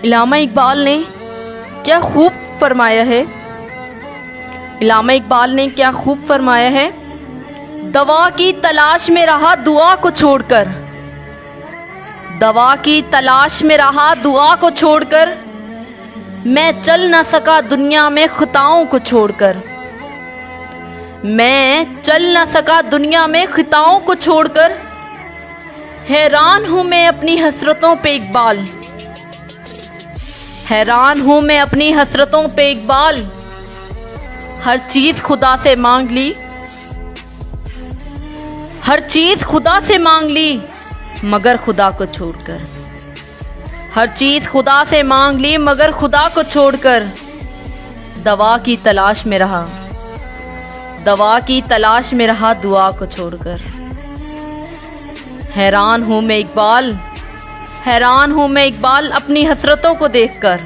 इल्लामा इकबाल ने क्या खूब फरमाया है। इल्लामा इकबाल ने क्या खूब फरमाया है। दवा की तलाश में रहा दुआ को छोड़कर, दवा की तलाश में रहा दुआ को छोड़कर, मैं चल न सका दुनिया में खताओं को छोड़कर, मैं चल न सका दुनिया में खताओं को छोड़कर। हैरान हूं मैं अपनी हसरतों पे इकबाल, हैरान हूं मैं अपनी हसरतों पे इकबाल। हर चीज खुदा से मांग ली, हर चीज खुदा से मांग ली, मगर खुदा को छोड़कर, हर चीज खुदा से मांग ली मगर खुदा को छोड़कर। दवा की तलाश में रहा, दवा की तलाश में रहा दुआ को छोड़कर। हैरान हूं मैं इकबाल, हैरान हूं मैं इकबाल अपनी हसरतों को देखकर।